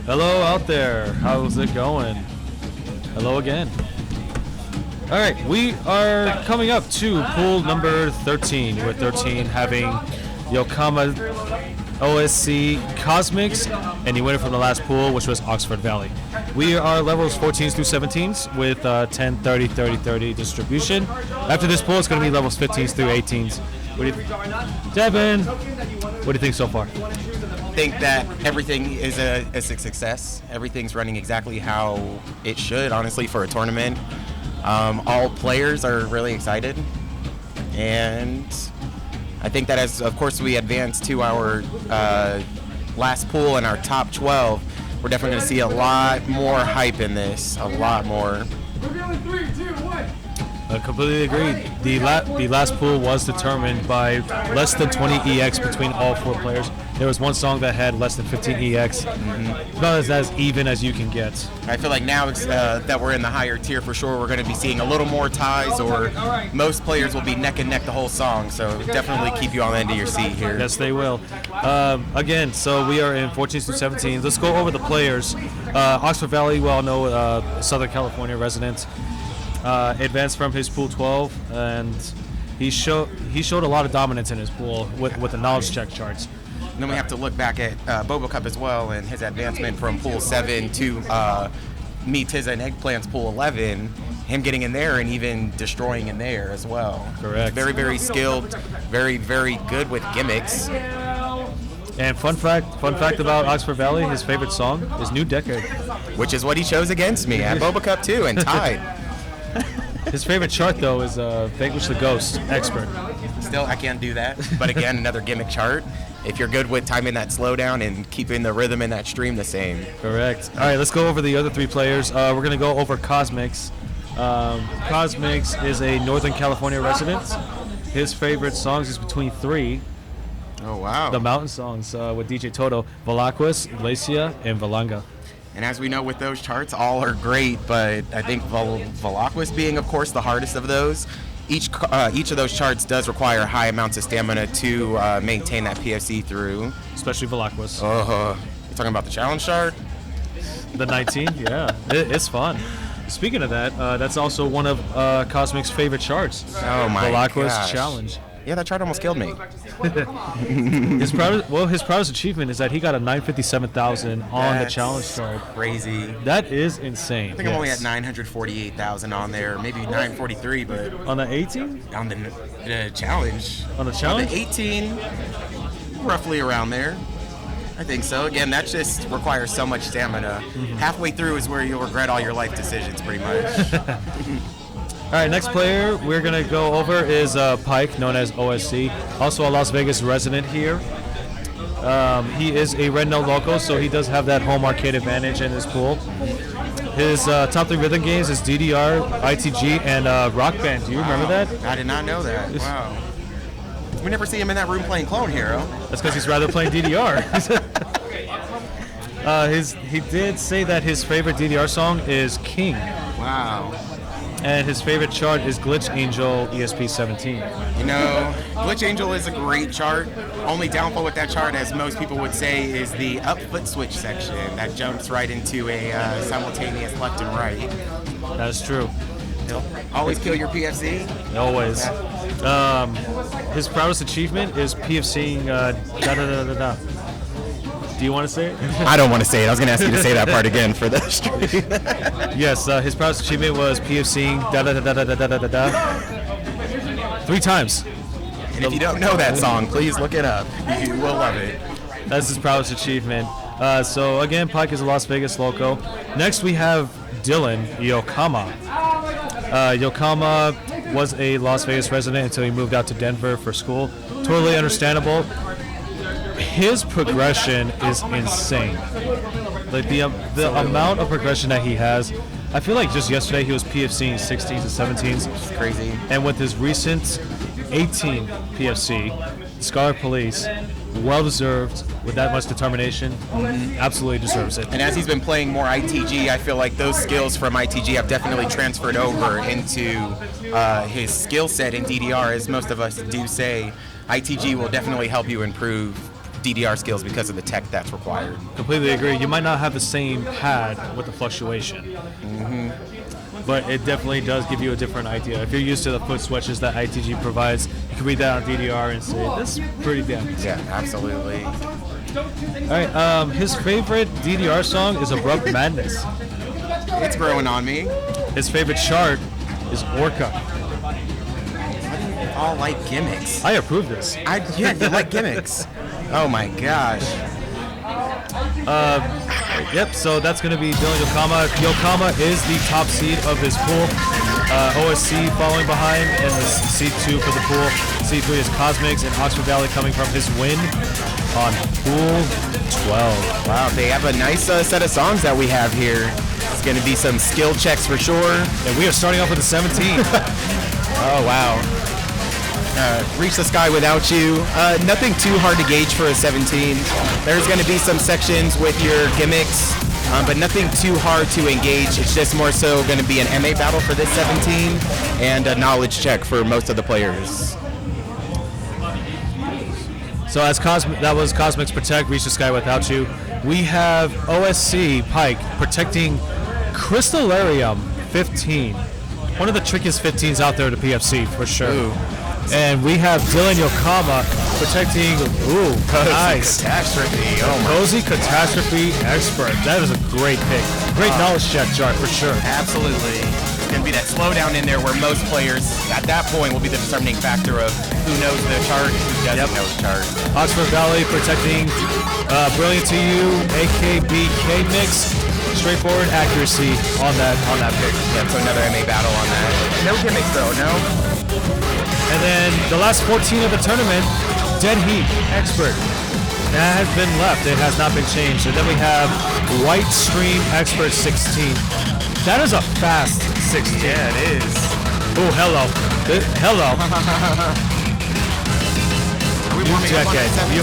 Hello out there. How's it going? Hello again. All right, we are coming up to pool number 13, with 13 having Yokamaa, OSC, cosmynx, and the winner from the last pool, which was Oxfordvalley. We are levels 14s through 17s with 10, 30, 30, 30 distribution. After this pool, it's going to be levels 15s through 18s. Devin, what do you think so far? I think that everything is a success. Everything's running exactly how it should, honestly, for a tournament. All players are really excited, and I think that as, of course, we advance to our last pool and our top 12, we're definitely going to see a lot more hype in this, a lot more. I completely agree. The last pool was determined by less than 20 EX between all four players. There was one song that had less than 15 EX. It's not as even as you can get. I feel like now it's, that we're in the higher tier for sure, we're going to be seeing a little more ties, or most players will be neck and neck the whole song. So definitely keep you on the end of your seat here. Yes, they will. Again, so we are in 14s through 17s. Let's go over the players. Oxfordvalley, we all know, Southern California resident. Advanced from his pool 12, and he showed a lot of dominance in his pool with the knowledge check charts. And then we have to look back at Bobo Cup as well, and his advancement from pool 7 to Me, Tizza, and Eggplant's pool 11. Him getting in there and even destroying in there as well. Correct. Very, very skilled, very, very good with gimmicks. And fun fact about Oxfordvalley, his favorite song is New Decade, which is what he chose against me at Boba Cup 2 and tied. His favorite chart, though, is Vanquish the Ghost, Expert. Still, I can't do that. But again, another gimmick chart. If you're good with timing that slowdown and keeping the rhythm in that stream the same. Correct. All right, let's go over the other three players. We're going to go over cosmynx. Cosmynx is a Northern California resident. His favorite songs is between three. Oh, wow. The mountain songs with DJ Toto, Valaquis, Glacia, and Valanga. And as we know with those charts, all are great, but I think Valaquis being, of course, the hardest of those. Each of those charts does require high amounts of stamina to maintain that PFC through. Especially Valaquis. You're talking about the challenge chart? The 19, yeah. It's fun. Speaking of that, that's also one of cosmynx's favorite charts. Oh, my Valaquis challenge. Yeah, that chart almost killed me. His proudest achievement is that he got a 957,000 on the challenge chart. Crazy. That is insane. I think I'm only at 948,000 on there, maybe 943, but on the 18? On the challenge. On the challenge? On the 18, roughly around there. I think so. Again, that just requires so much stamina. Halfway through is where you'll regret all your life decisions, pretty much. All right, next player we're going to go over is Pike, known as OSC, also a Las Vegas resident here. He is a Red No Loco, so he does have that home arcade advantage in his pool. His top three rhythm games is DDR, ITG, and Rock Band. Do you remember that? I did not know that. Wow. We never see him in that room playing Clone Hero. That's because he's rather playing DDR. He did say that his favorite DDR song is King. Wow. And his favorite chart is Glitch Angel ESP 17. You know, Glitch Angel is a great chart. Only downfall with that chart, as most people would say, is the up foot switch section that jumps right into a simultaneous left and right. That's true. Always kill your PFC? Always. His proudest achievement is PFCing da-da-da-da-da. Do you want to say it? I don't want to say it. I was going to ask you to say that part again for the stream. Yes, his proudest achievement was PFCing da-da-da-da-da-da-da-da 3 times. And if you don't know that song, please look it up. You will love it. That's his proudest achievement. So again, Pike is a Las Vegas loco. Next we have Dylan Yokamaa. Yokamaa was a Las Vegas resident until he moved out to Denver for school. Totally understandable. His progression is insane. Like the amount of progression that he has. I feel like just yesterday he was PFCing 16s and 17s. It's crazy. And with his recent 18 PFC, Scarlet Police, well-deserved, with that much determination, absolutely deserves it. And as he's been playing more ITG, I feel like those skills from ITG have definitely transferred over into his skill set in DDR, as most of us do say. ITG will definitely help you improve DDR skills because of the tech that's required. Completely agree. You might not have the same pad with the fluctuation. But it definitely does give you a different idea. If you're used to the foot switches that ITG provides, you can read that on DDR and say, this is pretty damn easy. Yeah, absolutely. All right, his favorite DDR song is Abrupt Madness. It's growing on me. His favorite chart is Orca. All like gimmicks. I approve this. Yeah, you like gimmicks. Oh my gosh. Yep, so that's going to be Dylan Yokamaa. Yokamaa is the top seed of his pool. OSC following behind, and the seed 2 for the pool. Seed 3 is cosmynx, and Oxfordvalley coming from his win on pool 12. Wow, they have a nice set of songs that we have here. It's going to be some skill checks for sure. And we are starting off with the 17. Oh, wow. Reach the Sky Without You. Nothing too hard to gauge for a 17. There's going to be some sections with your gimmicks, but nothing too hard to engage. It's just more so going to be an MA battle for this 17 and a knowledge check for most of the players. So as that was cosmynx Protect, Reach the Sky Without You. We have OSC Pike protecting Crystallarium 15. One of the trickiest 15s out there to PFC for sure. Ooh. And we have Dylan Yokamaa protecting, nice. Catastrophe. Oh my. Cozy Catastrophe Expert. That is a great pick. Great knowledge check chart for sure. Absolutely. It's going to be that slowdown in there where most players at that point will be the determining factor of who knows the chart and who doesn't know the chart. Oxfordvalley protecting Brilliant to You, AKBK mix. Straightforward accuracy on that pick. Yeah, so another MA battle on that. No gimmicks though, no? And then the last 14 of the tournament, Dead Heat Expert. That has been left. It has not been changed. And then we have White Stream Expert 16. That is a fast 16. Yeah, it is. Oh, hello. Hello. Are we warming up on that 17?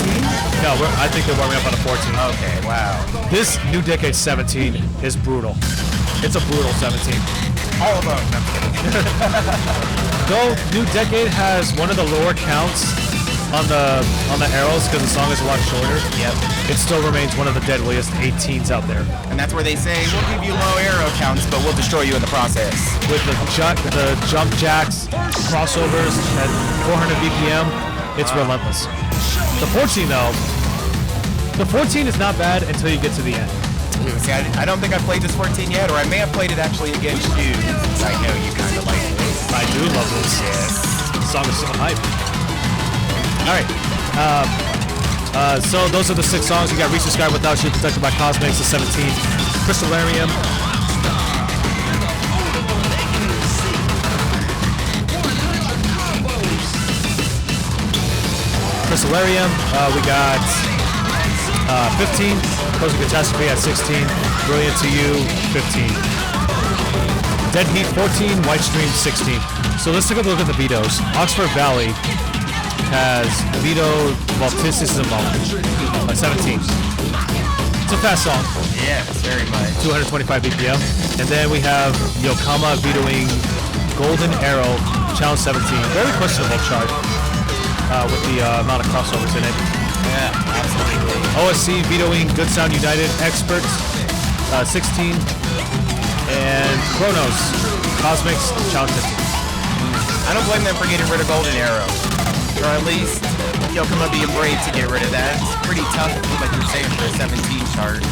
No, I think they're warming up on a 14. Okay, wow. This New Decade 17 is brutal. It's a brutal 17. All of them. No, I'm kidding. Though New Decade has one of the lower counts on the arrows because the song is a lot shorter. Yep. It still remains one of the deadliest 18s out there. And that's where they say, we'll give you low arrow counts, but we'll destroy you in the process. With the jump jacks, crossovers at 400 BPM, it's relentless. The 14 though, the 14 is not bad until you get to the end. See, I don't think I've played this 14 yet, or I may have played it actually against you, since I know you kind of like this. I do love this. Yes. The song is so hype. All right. So those are the 6 songs. We got Reach the Sky Without You, protected by cosmynx, the 17. Crystallarium. Crystallarium. We got 15. Cozy Catastrophe at 16. Brilliant to You, 15. Dead Heat, 14. White Stream, 16. So let's take a look at the vetoes. Oxfordvalley has vetoed Voltissimo at 17. It's a fast song. Yes, very much. 225 BPM. And then we have Yokamaa vetoing Golden Arrow, Challenge 17. Very questionable chart with the amount of crossovers in it. Yeah, absolutely. OSC vetoing Good Sound United Experts, 16. And Chronos, cosmynx, Challenge 15. I don't blame them for getting rid of Golden Arrow. Or at least Yokamaa being brave to get rid of that. It's pretty tough, like you're saying, for a 17 chart.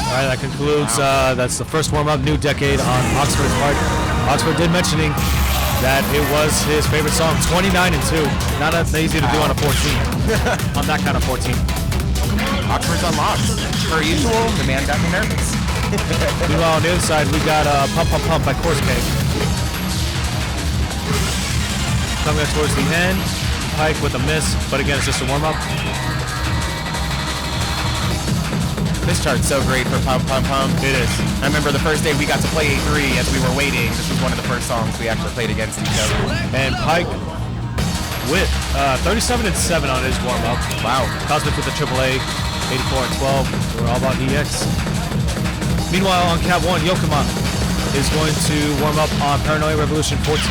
All right, that concludes. That's the first warm-up, New Decade on Oxford's part. Oxford did mentioning that it was his favorite song, 29 and 2. Not that easy to do on a 14. On that kind of 14. Oxford's unlocked. Per usual, the man got me nervous. Meanwhile, on the other side, we got Pump Pump Pump by Course Cake. Coming up towards the end, Pike with a miss, but again, it's just a warm-up. This chart's so great for Pump Pump Pump. It is. I remember the first day we got to play A3 as we were waiting. This was one of the first songs we actually played against each other. And Pike with 37 and 7 on his warm-up. Wow. cosmynx with the AAA, 84 and 12. We're all about EX. Meanwhile, on Cap 1, Yokamaa is going to warm up on Paranoia Revolution 14.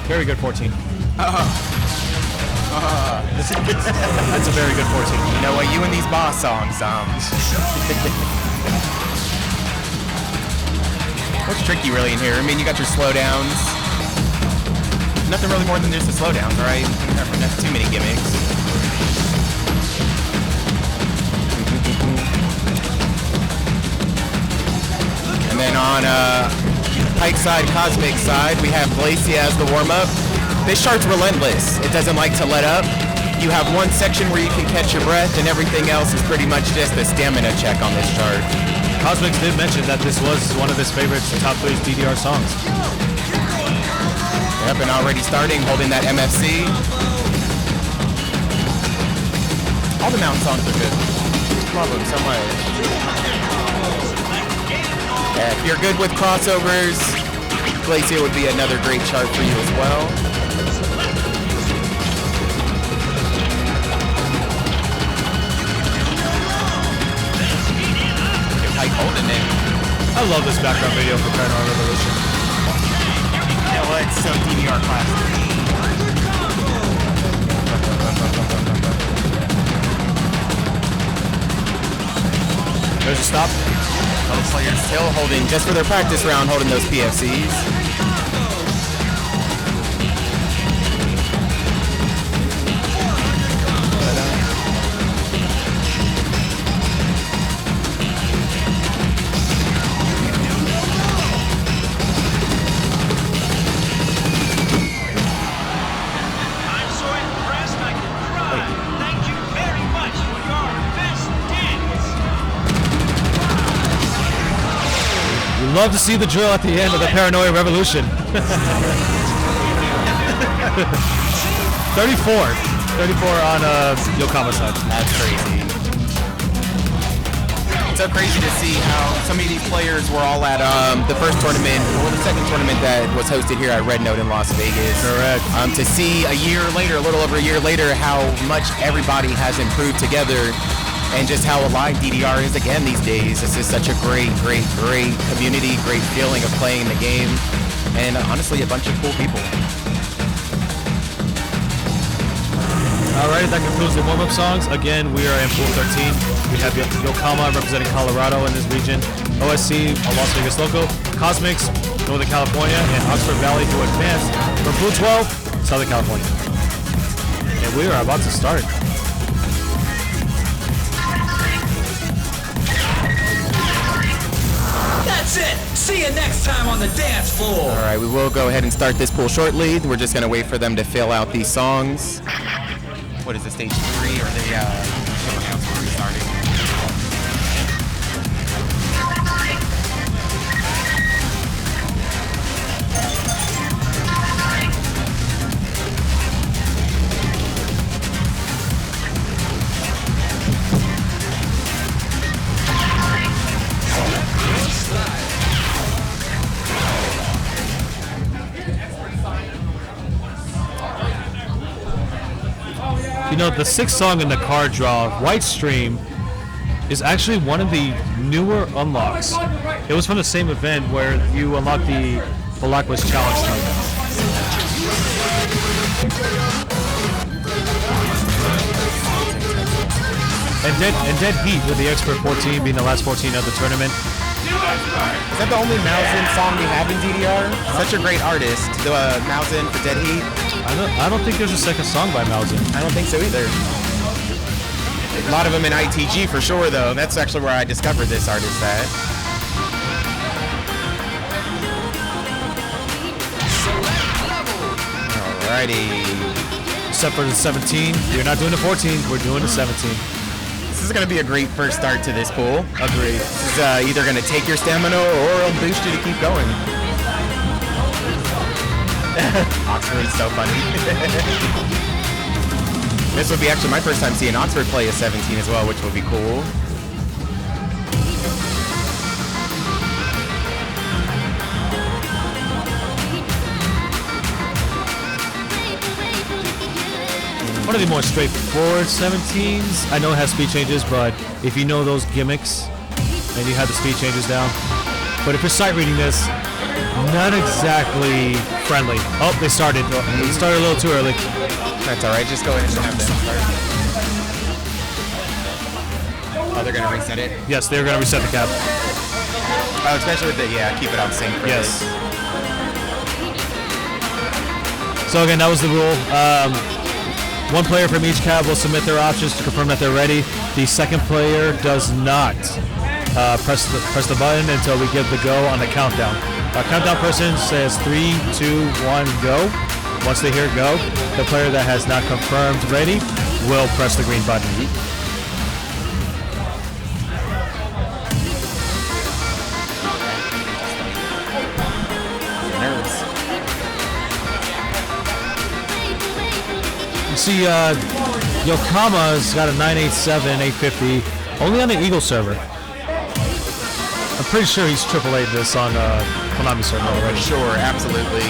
Very good 14. That's a very good 14. You know what? You and these boss songs, what's tricky really in here? I mean, you got your slowdowns. Nothing really more than just the slowdowns, right? Not too many gimmicks. And then on Pike side, Cosmynx side, we have Glacia as the warm-up. This chart's relentless. It doesn't like to let up. You have one section where you can catch your breath, and everything else is pretty much just a stamina check on this chart. Cosmynx did mention that this was one of his favorite top 3 DDR songs. Yep, and already starting, holding that MFC. All the Mountain songs are good. Love them so much. Yeah, if you're good with crossovers, Glacia would be another great chart for you as well. Pike holding it. I love this background video for Paranoia Revolution. Yeah, well, it's so DDR classic. There's a stop. Those players still holding, just for their practice round, holding those PFCs. Love to see the drill at the end of the Paranoia Revolution. 34 on Yokamaa side. That's crazy. It's so crazy to see how so many of these players were all at the first tournament, or the second tournament that was hosted here at Red Note in Las Vegas. Correct. To see a year later, a little over a year later, how much everybody has improved together. And just how alive DDR is again these days. This is such a great community, great feeling of playing the game, and honestly, a bunch of cool people. Alright, that concludes the warm-up songs. Again, we are in Pool 13. We have Yokamaa representing Colorado in this region, OSC, Las Vegas Loco, Cosmynx, Northern California, and Oxfordvalley who advanced from Pool 12, Southern California. And we are about to start. That's it! See you next time on the dance floor! Alright, we will go ahead and start this pool shortly. We're just going to wait for them to fill out these songs. What is the stage 3? Or they announce where we're starting? You know, the 6th song in the card draw, White Stream, is actually one of the newer unlocks. It was from the same event where you unlock the Blacklist Challenge tournament. And Dead Heat with the Expert 14 being the last 14 of the tournament. Is that the only Mausen song we have in DDR? Such a great artist, the Mausen for Dead Heat. I don't think there's a second song by Mausen. I don't think so either. A lot of them in ITG for sure, though. That's actually where I discovered this artist at. Alrighty. Except for the 17. We're not doing the 14, we're doing the 17. This is going to be a great first start to this pool. Agreed. This is either going to take your stamina or it'll boost you to keep going. Oxford is so funny. This would be actually my first time seeing Oxford play a 17 as well, which would be cool. One of the more straightforward 17s. I know it has speed changes, but if you know those gimmicks and you have the speed changes down, but if you're sight reading this, not exactly friendly. Oh, they started. They started a little too early. That's all right. Just go ahead and have them start. Oh, they're gonna reset it. Yes, they're gonna reset the cap. Oh, especially with the keep it on sync. For Yes. this. So again, that was the rule. One player from each cab will submit their options to confirm that they're ready. The second player does not press the button until we give the go on the countdown. Our countdown person says 3, 2, 1, go. Once they hear go, the player that has not confirmed ready will press the green button. You see, Yokamaa's got a 987, 850, only on the Eagle server. I'm pretty sure he's AAA'd this on Konami server already. Sure, absolutely.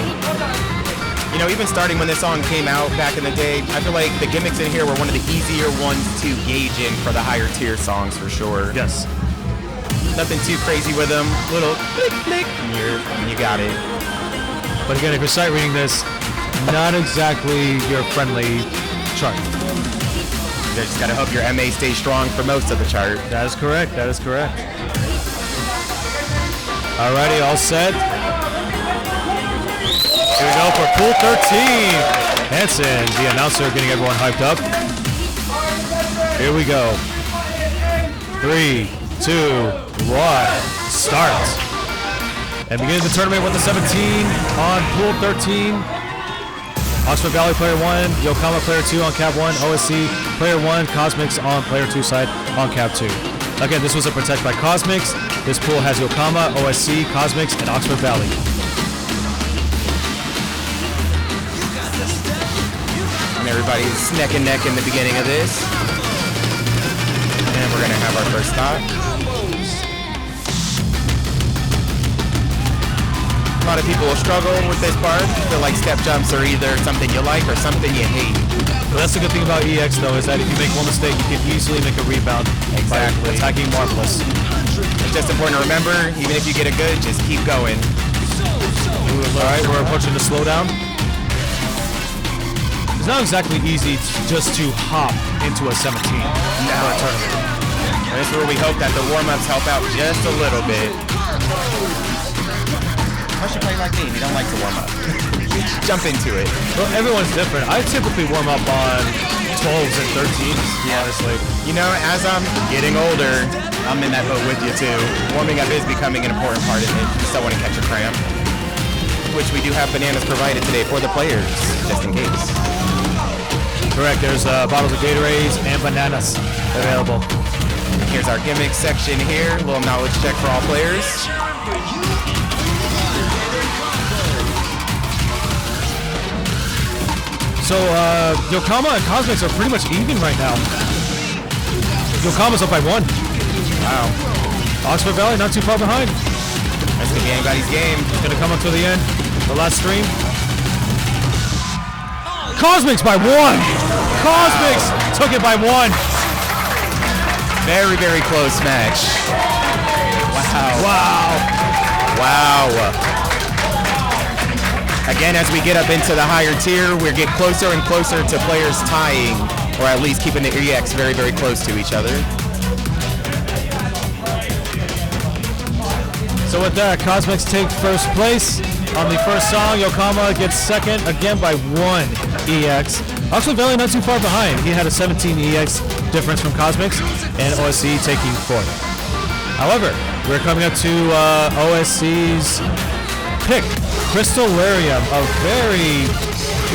You know, even starting when this song came out back in the day, I feel like the gimmicks in here were one of the easier ones to gauge in for the higher tier songs for sure. Yes. Nothing too crazy with them. Little click, click, and you got it. But again, if you're sight reading this, not exactly your friendly chart. You just gotta hope your MA stays strong for most of the chart. That is correct. That is correct. Alrighty, all set. Here we go for pool 13. Hanson, the announcer, getting everyone hyped up. Here we go. 3, 2, 1, start. And beginning the tournament with the 17 on pool 13. Oxfordvalley player 1, Yokamaa player 2 on cap 1, OSC player 1, cosmynx on player 2 side on cap 2. Again, this was a protect by cosmynx. This pool has Yokamaa, OSC, cosmynx, and Oxfordvalley. And everybody's neck and neck in the beginning of this. And we're gonna have our first stop. A lot of people will struggle with this part. Feel like step jumps are either something you like or something you hate. Well, that's the good thing about EX though, is that if you make one mistake, you can easily make a rebound by attacking Marvelous. It's just important to remember, even if you get a good, just keep going. Alright, we're approaching the slowdown. It's not exactly easy just to hop into a 17 for a tournament. And this is where we hope that the warm-ups help out just a little bit. Why should you play like me? You don't like to warm up. Jump into it. Well, everyone's different. I typically warm up on 12s and 13s, honestly. You know, as I'm getting older, I'm in that boat with you too. Warming up is becoming an important part of it. Just don't want to catch a cramp. Which we do have bananas provided today for the players, just in case. Correct, there's bottles of Gatorades and bananas available. Here's our gimmick section here. A little knowledge check for all players. So, Yokamaa and cosmynx are pretty much even right now. Yokamaa's up by 1. Wow. Oxfordvalley not too far behind. That's gonna be anybody's game. Gonna come up to the end. The last stream. Cosmynx by 1! Cosmynx took it by 1! Very, very close match. Wow. Wow. Again, as we get up into the higher tier, we get closer and closer to players tying, or at least keeping the EX very, very close to each other. So with that, cosmynx take first place on the first song. Yokamaa gets second, again by 1 EX. Oxfordvalley not too far behind. He had a 17 EX difference from cosmynx, and OSC taking 4th. However, we're coming up to OSC's pick. Crystallarium, a very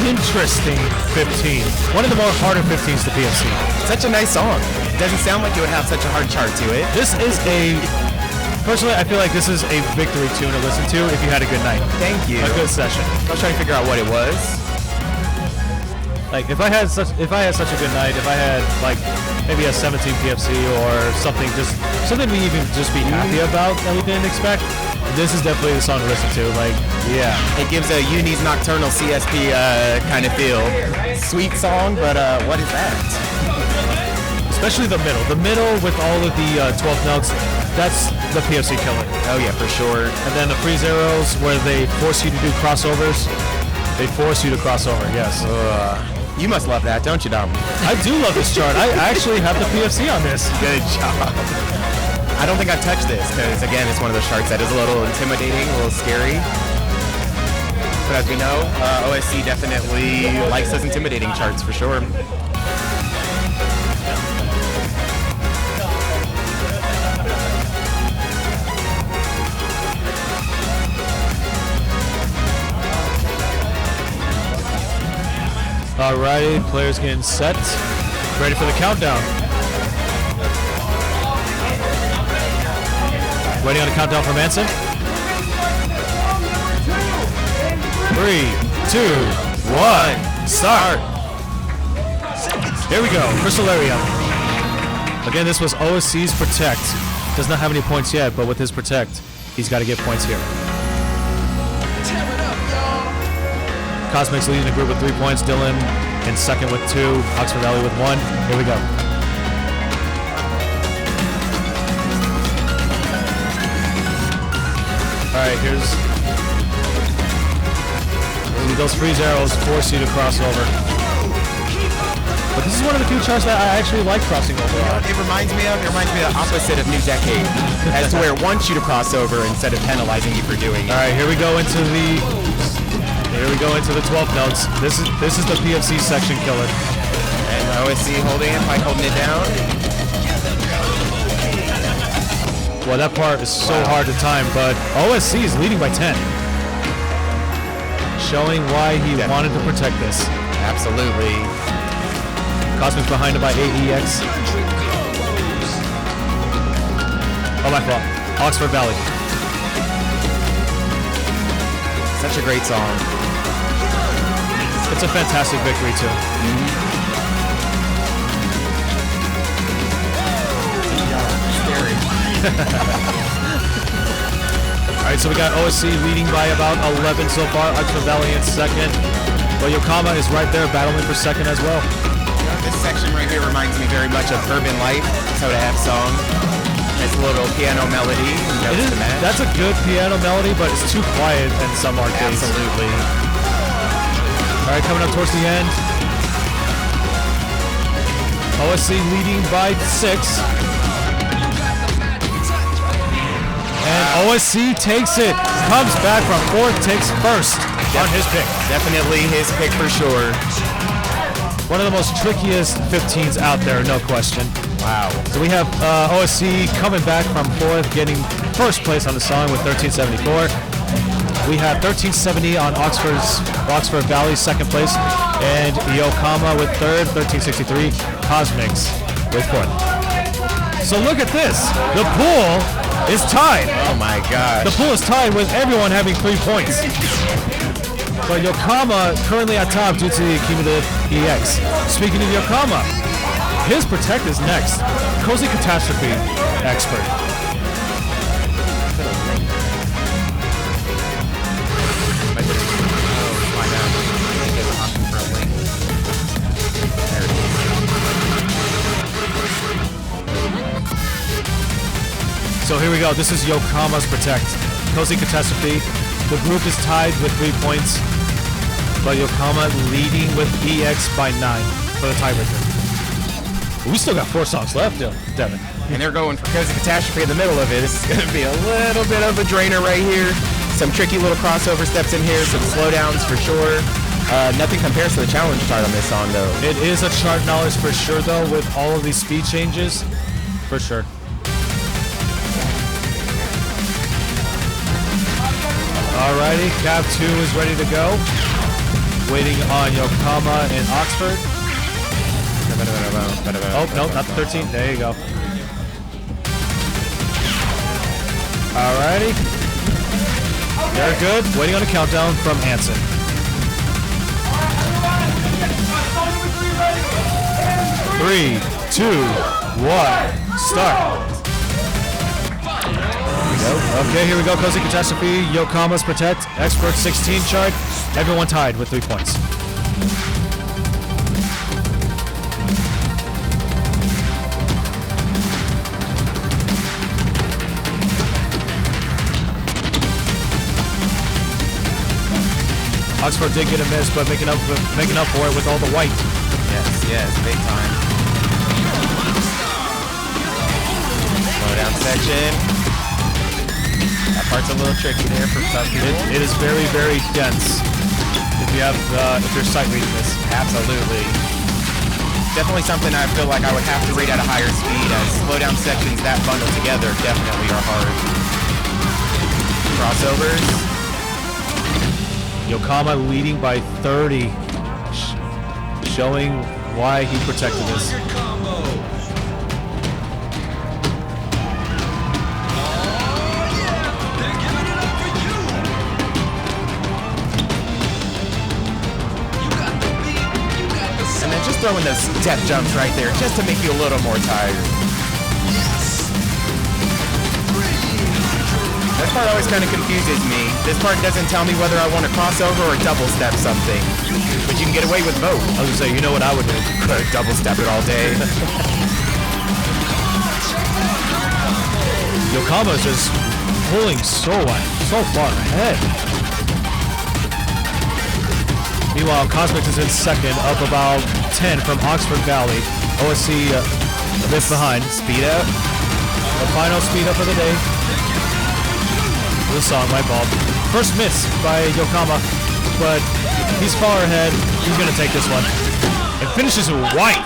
interesting 15. One of the more harder 15s to PFC. Such a nice song. It doesn't sound like it would have such a hard chart to it. This is personally, I feel like this is a victory tune to listen to if you had a good night. Thank you. A good session. I was trying to figure out what it was. Like if I had such a good night, if I had like maybe a 17 PFC or something we even just be happy about that we didn't expect, this is definitely the song to listen to. Like, yeah. It gives a Uni's Nocturnal CSP kind of feel. Sweet song, but what is that? It's especially the middle. The middle with all of the 12 notes, that's the PFC killer. Oh yeah, for sure. And then the freeze arrows where they force you to do crossovers. They force you to cross over, yes. You must love that, don't you, Dom? I do love this chart. I actually have the PFC on this. Good job. I don't think I've touched this because, again, it's one of those charts that is a little intimidating, a little scary. But as we know, OSC definitely likes those intimidating charts for sure. Alrighty, players getting set. Ready for the countdown. Waiting on a countdown from Anson. 3, 2, 1, start. Here we go, Crystal Area. Again, this was OSC's Protect. Does not have any points yet, but with his Protect, he's got to get points here. Cosmynx leading the group with 3 points. Dylan in second with 2. Oxfordvalley with 1. Here we go. Alright, here's those freeze arrows force you to cross over. But this is one of the few charts that I actually like crossing over on. It reminds me of the opposite of New Decade, as to where it wants you to cross over instead of penalizing you for doing it. Alright, here we go into the 12 notes. This is the PFC section killer. And OSC holding it, Mike holding it down. Well, that part is so hard to time, but OSC is leading by 10. Showing why he wanted to protect this. Absolutely. Cosmynx behind him by AEX. Oh, my fault. Oxfordvalley. Such a great song. It's a fantastic victory, too. Alright, so we got OSC leading by about 11 so far. Oxfordvalley in second. But Yokamaa is right there battling for second as well. This section right here reminds me very much of Urban Life, Soda F song. Nice little piano melody. That's a good piano melody, but it's too quiet in some arcades. Absolutely. Alright, coming up towards the end. OSC leading by 6. And OSC takes it. Comes back from 4th, takes 1st on his pick. Definitely his pick for sure. One of the most trickiest 15s out there, no question. Wow. So we have OSC coming back from 4th, getting 1st place on the song with 1374. We have 1370 on Oxfordvalley, 2nd place, and Yokamaa with 3rd, 1363. Cosmynx with 4th. So look at this. The pool is tied. Oh my gosh. The pool is tied with everyone having 3 points. But Yokamaa currently at top due to the cumulative EX. Speaking of Yokamaa, his Protect is next. Cozy Catastrophe expert. So here we go. This is Yokamaa's Protect. Cozy Catastrophe. The group is tied with 3 points, but Yokamaa leading with EX by 9 for the tiebreaker. We still got 4 songs left, Devin. And they're going for Cozy Catastrophe in the middle of it. This is going to be a little bit of a drainer right here. Some tricky little crossover steps in here, some slowdowns for sure. Nothing compares to the challenge chart on this song, though. It is a chart knowledge for sure, though, with all of these speed changes, for sure. Alrighty, Cav 2 is ready to go. Waiting on Yokamaa in Oxford. Oh, no, not the 13. There you go. Alrighty. They're good. Waiting on a countdown from Anson. 3, 2, 1, start. Okay, here we go. Cozy Catastrophe, Yokamaa's Protect, Expert 16 chart. Everyone tied with 3 points. Oxford did get a miss, but making up for it with all the white. Yes, big time. Slow down section. That part's a little tricky there for some people. It is very, very dense. If you're sight reading this, Absolutely. Definitely something I feel like I would have to read at a higher speed, as slow down sections that bundle together definitely are hard. Crossovers. Yokamaa leading by 30, showing why he protected this. Throwing those step jumps right there just to make you a little more tired. This part always kind of confuses me. This part doesn't tell me whether I want to crossover or double step something. But you can get away with both. I was gonna say, you know what I would do? Double step it all day. Yokamaa's just pulling so far ahead. Meanwhile, cosmynx is in second, up about 10 from Oxfordvalley. OSC a bit behind. Speed up. The final speed up of the day. This song, my ball. First miss by Yokamaa, but he's far ahead. He's gonna take this one. It finishes with white.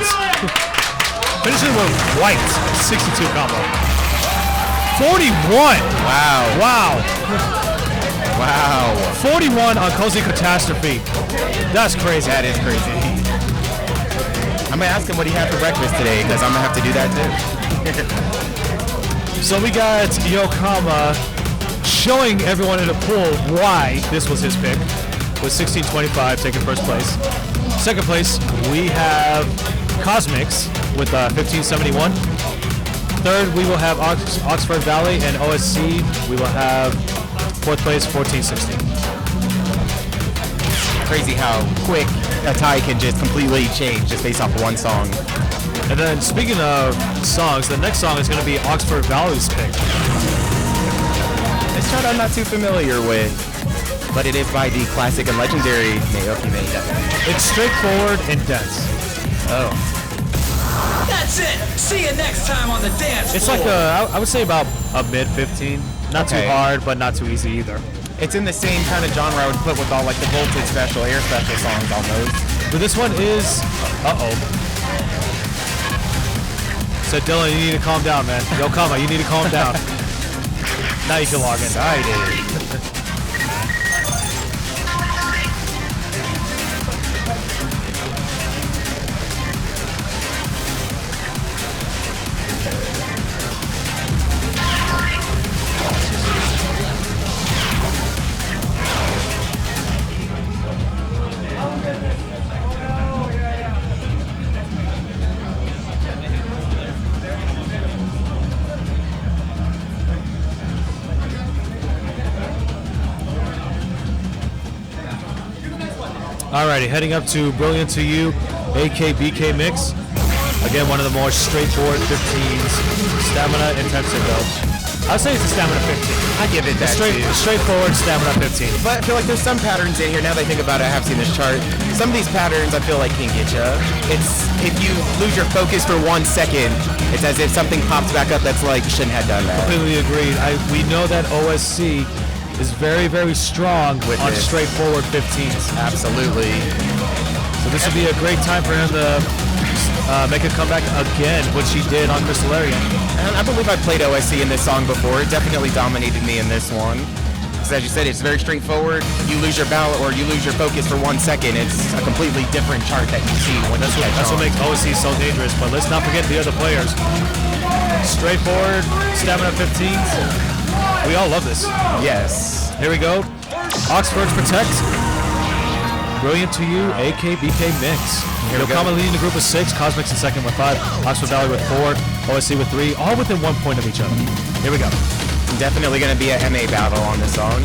Finishes with white. 62 combo. 41. Wow. 41 on Cozy Catastrophe. That's crazy. That is crazy. I'm gonna ask him what he had for breakfast today, because I'm gonna have to do that too. So we got Yokamaa showing everyone in the pool why this was his pick, with 1625 taking first place. Second place, we have cosmynx with 1571. Third, we will have Oxfordvalley, and OSC, we will have fourth place, 1460. Crazy how quick a tie can just completely change just based off of one song. And then speaking of songs, the next song is going to be Oxfordvalley's pick. This chart I'm not too familiar with, but it is by the classic and legendary Yokamaa. It's straightforward and dense. Oh. That's it. See you next time on the dance floor. It's like I would say about a mid 15. Not too hard, but not too easy either. It's in the same kind of genre I would put with all like the Voltage special, Air special songs almost. But this one is, So Dylan, you need to calm down, man. Yokamaa, you need to calm down. Now you can log in. Excited. Alrighty, heading up to Brilliant to You, AKBK mix. Again, one of the more straightforward 15s. Stamina intensive though. I'd say it's a stamina 15. I give it that too. Straightforward stamina 15. But I feel like there's some patterns in here, now that I think about it, I have seen this chart. Some of these patterns I feel like can get you. It's, if you lose your focus for 1 second, it's as if something pops back up that's like, you shouldn't have done that. Completely agreed. We know that OSC is very, very strong on straightforward 15s. Absolutely. So this would be a great time for him to make a comeback again, which he did on Crystallarian. And I believe I played OSC in this song before. It definitely dominated me in this one. Because as you said, it's very straightforward. You lose your ballot or you lose your focus for 1 second, it's a completely different chart that you see when that's what makes OSC so dangerous. But let's not forget the other players. Straightforward, stamina 15s. We all love this. Yes. Here we go. Oxford's Protect. Brilliant to You, AKBK mix. Yokamaa leading the group with 6, cosmynx in second with 5, Oxfordvalley with 4, OSC with 3, all within 1 point of each other. Here we go. Definitely going to be a MA battle on this song.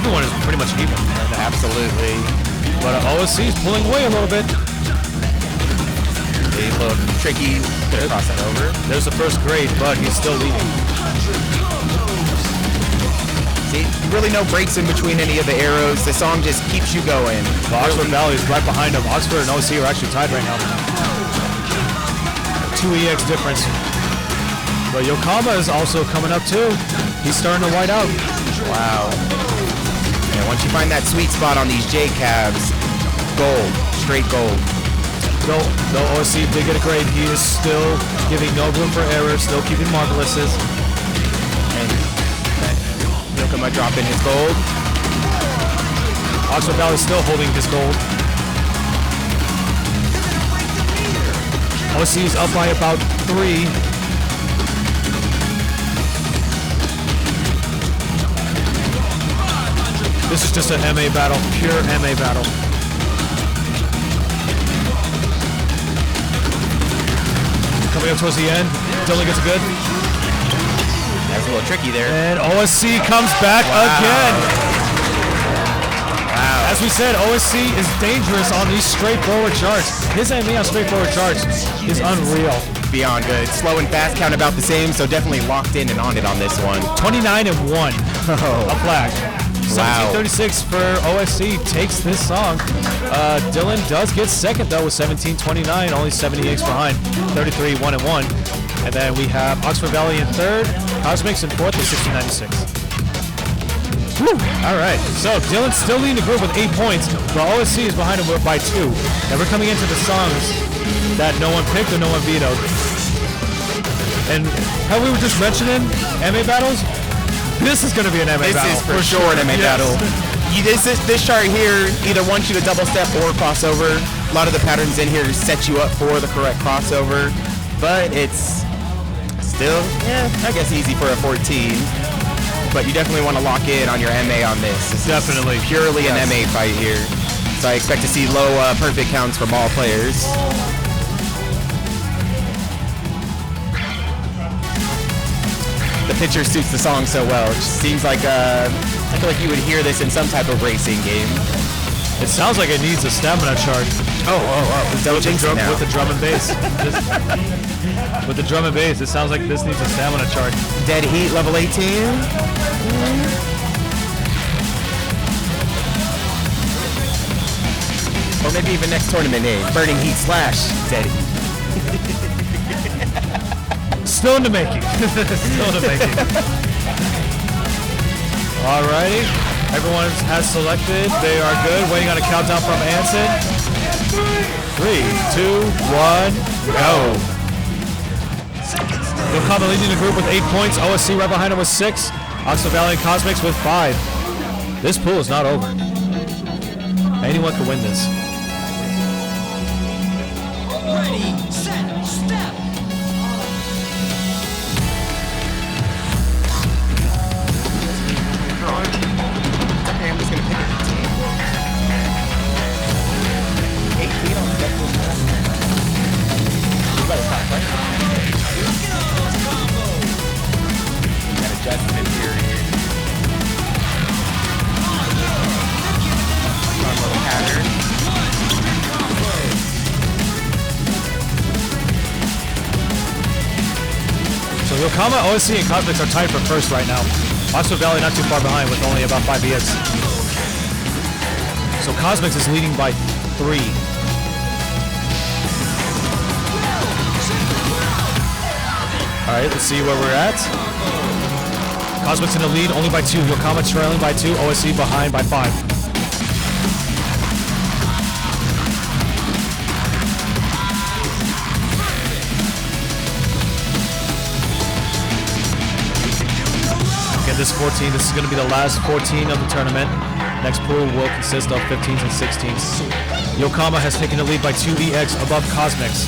everyone is pretty much even right now. Absolutely. But OSC is pulling away a little bit. A little tricky. Could cross that over. There's the first grade, but he's still leading. See, really no breaks in between any of the arrows. The song just keeps you going. Well, Oxfordvalley is right behind him. Oxford and OSC are actually tied right now. 2 EX difference. But Yokamaa is also coming up too. He's starting to white out. Wow. And once you find that sweet spot on these J calves, gold, straight gold. Though OSC did get a grade, he is still giving no room for error, still keeping marvelouses. And Yokamaa dropping his gold. Oxfordvalley is still holding his gold. OSC is up by about 3. This is just an MA battle, pure MA battle. Coming up towards the end, Dylan gets good. That's a little tricky there. And OSC comes back again. Wow. As we said, OSC is dangerous on these straightforward charts. His MA on straightforward charts is unreal. Beyond good. Slow and fast count about the same, so definitely locked in and on it on this one. 29 and 1. A flag. Wow. 1736 for OSC takes this song. Dylan does get second though with 1729, only 78 behind. 33 1 and 1. And then we have Oxfordvalley in third, cosmynx in fourth with 1696. Whew. All right, so Dylan's still leading the group with 8 points, but OSC is behind him by 2. And we're coming into the songs that no one picked or no one vetoed. And how we were just mentioning MA battles, this is going to be an MA battle. This is for sure an MA battle. This chart here either wants you to double step or crossover. A lot of the patterns in here set you up for the correct crossover, but it's still, I guess easy for a 14. But you definitely want to lock in on your MA on this. This Definitely. is purely an MA fight here. So I expect to see low perfect counts from all players. The picture suits the song so well. It just seems like I feel like you would hear this in some type of racing game. It sounds like it needs a stamina chart. Oh. With the drum and bass. With the drum and bass, it sounds like this needs a stamina chart. Dead Heat level 18. Or maybe even next tournament name, Burning Heat / Dead Heat. Still in the making. Still in the making. Alrighty. Everyone has selected. They are good. Waiting on a countdown from Anson. 3, 2, 1, go. Yokamaa leading the group with 8 points. OSC right behind him with 6. Oxfordvalley and cosmynx with 5. This pool is not over. Anyone can win this. Ready, set, step. Okay, I'm just gonna pick 18. 18 on the Got adjustment period. Fun little pattern. So Yokamaa, OSC, and cosmynx are tied for first right now. Oxfordvalley not too far behind with only about 5 EX. So cosmynx is leading by 3. Alright, let's see where we're at. cosmynx in the lead only by 2. Yokamaa trailing by 2. OSC behind by 5. This 14, this is going to be the last 14 of the tournament. Next pool will consist of 15s and 16s. Yokamaa has taken the lead by 2 EX above cosmynx.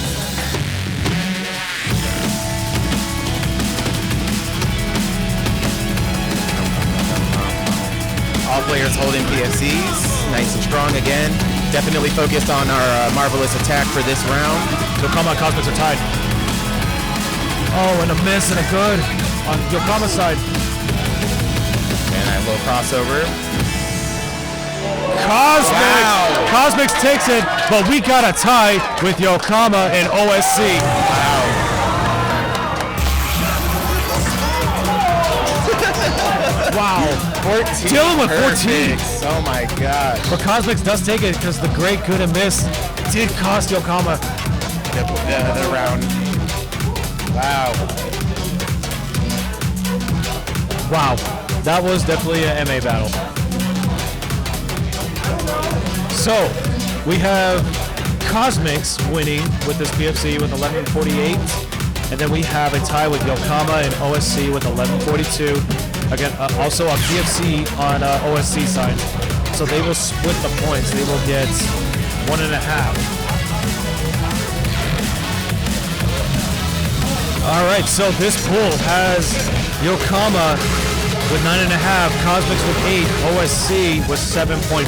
All players holding PFCs, nice and strong again. Definitely focused on our marvelous attack for this round. Yokamaa and cosmynx are tied. Oh, and a miss and a good on Yokamaa's side. And a little crossover. Cosmynx. Wow. Cosmynx takes it, but we got a tie with Yokamaa and OSC. Wow. 14. Dylan with 14. Perfect. Oh my gosh. But Cosmynx does take it because the great good and miss did cost Yokamaa. The round. Wow. Wow. That was definitely an MA battle. So, we have Cosmynx winning with this PFC with 1148. And then we have a tie with Yokamaa and OSC with 1142. Again, also a PFC on OSC side. So they will split the points. They will get 1.5. All right, so this pool has Yokamaa with 9.5, Cosmynx with 8, OSC with 7.5.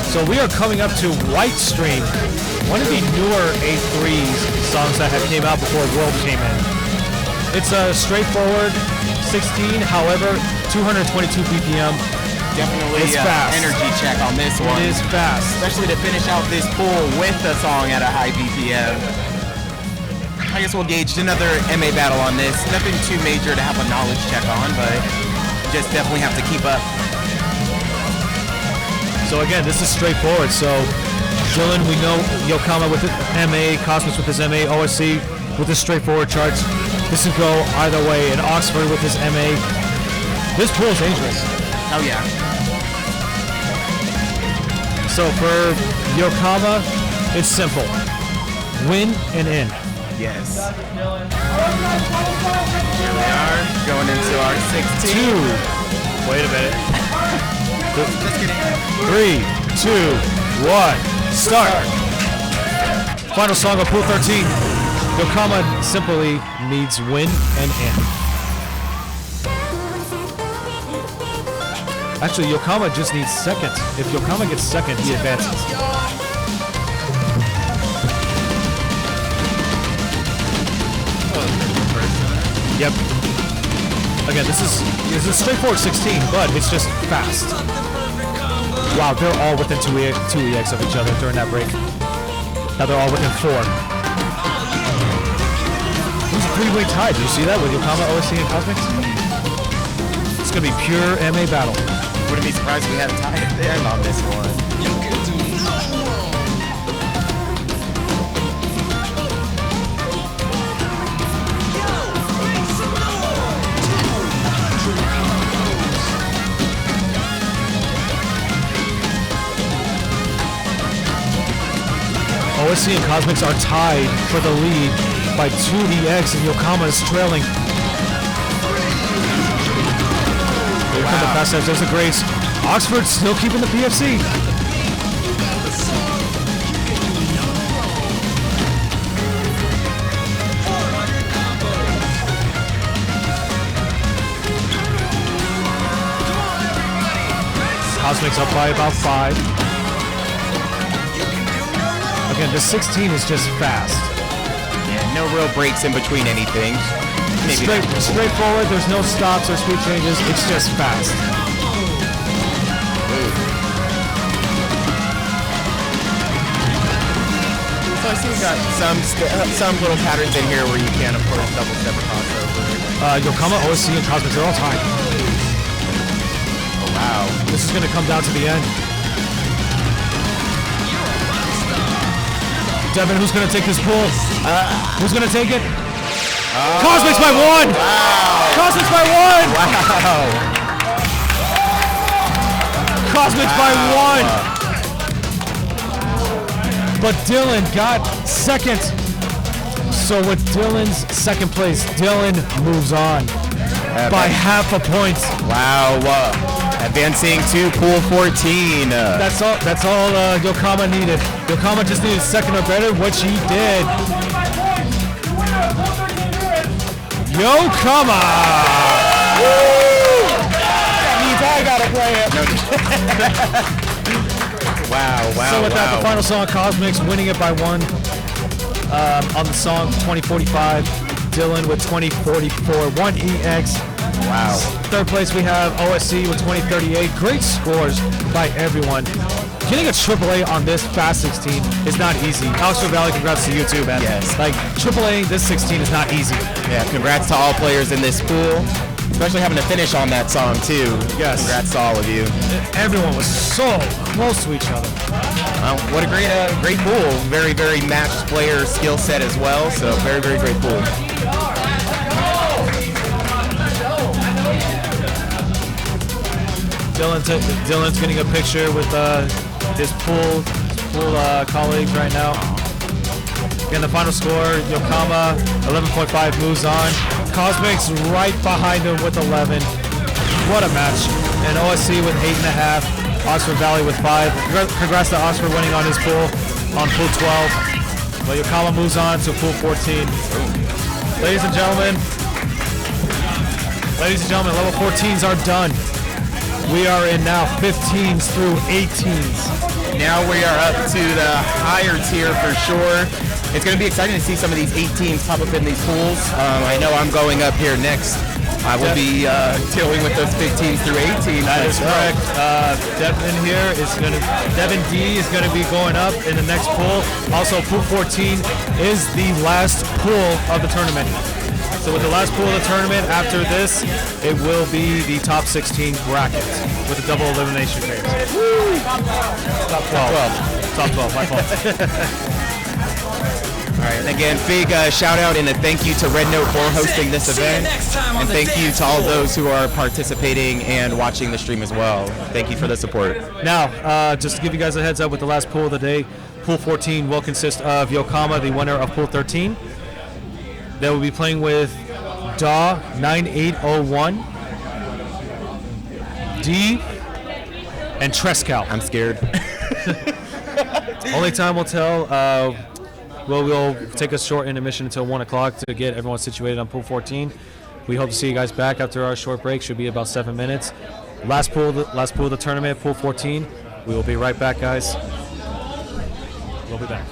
So we are coming up to White Stream, one of the newer A3 songs that have came out before World came in. It's a straightforward 16, however, 222 BPM. Definitely It's fast. energy check on this one. It is fast. Especially to finish out this pool with a song at a high BPM. I guess we'll gauge another MA battle on this. Nothing too major to have a knowledge check on, but just definitely have to keep up. So again, this is straightforward. So Dylan, we know Yokamaa with his MA, Cosmynx with his MA, OSC with his straightforward charts. This could go either way. And Oxford with his MA. This pool is dangerous. Oh yeah. So for Yokamaa, it's simple. Win and in. Yes. Here we are, going into our 16. 2. Wait a minute. Just kidding. 3, 2, 1, start. Final song of Pool 13. Yokamaa simply needs win and in. Actually, Yokamaa just needs second. If Yokamaa gets second, he advances. Yep. Again, this is a straightforward 16, but it's just fast. Wow, they're all within 2 EX of each other during that break. Now they're all within 4. It was a 3-way tie. Did you see that with Yokamaa, OSC, and Cosmynx? It's gonna be pure MA battle. Wouldn't be surprised if we had a tie at the end on this one. OSC and Cosmynx are tied for the lead by 2 EX, and Yokamaa is trailing. Here come the fast edge. There's the Grace. Oxford still keeping the PFC. Cosmynx up by about 5. Again, the 16 is just fast. Yeah, no real breaks in between anything. Maybe Straightforward, there's no stops or speed changes, it's just fast. So I see we got some little patterns in here where you can, of course, double step or crossover. Yokamaa, OSC, and Cosmynx are all tied. Oh wow. This is going to come down to the end. Devin, who's going to take this pool? Who's going to take it? Cosmynx by 1! Wow. Cosmynx by 1! Wow. Cosmynx by 1! But Dylan got second. So with Dylan's second place, Dylan moves on by half a point. Wow. Advancing to pool 14. That's all Yokamaa needed. Yokamaa just needed second or better, which he did. Yokamaa! That means I gotta play it. Wow. So with that, the final song, Cosmynx winning it by 1 on the song 2045. Dylan with 2044, 1 EX. Wow. third place, we have OSC with 2038. Great scores by everyone. Getting a AAA on this Fast 16 is not easy. Oxfordvalley, congrats to you too, man. Yes. Like, AAA this 16 is not easy. Yeah, congrats to all players in this pool, especially having to finish on that song too. Yes. Congrats to all of you. Everyone was so close to each other. What a great pool. Very, very matched player skill set as well. So very, very great pool. Dylan's getting a picture with his pool colleagues right now. Again, the final score, Yokamaa 11.5 moves on. Cosmynx right behind him with 11. What a match. And OSC with 8.5. Oxfordvalley with 5. Congrats to Oxford winning on his pool, on pool 12. But Yokamaa moves on to pool 14. Ladies and gentlemen, level 14s are done. We are in now 15s through 18s. Now we are up to the higher tier for sure. It's going to be exciting to see some of these 18s pop up in these pools. I know I'm going up here next. I will be dealing with those 15s through 18s. That is correct. Devin D is going to be going up in the next pool. Also, pool 14 is the last pool of the tournament. So with the last pool of the tournament, after this, it will be the top 16 bracket with a double elimination phase. Top 12. Top 12, my fault. All right, and again, big shout out and a thank you to Red Note for hosting this event. And thank you to all those who are participating and watching the stream as well. Thank you for the support. Now, just to give you guys a heads up with the last pool of the day, pool 14 will consist of Yokamaa, the winner of pool 13. They will be playing with DAW 9801, D, and Trescal. I'm scared. Only time will tell. We'll take a short intermission until 1 o'clock to get everyone situated on pool 14. We hope to see you guys back after our short break. Should be about 7 minutes. Last pool of the tournament, pool 14. We will be right back, guys. We'll be back.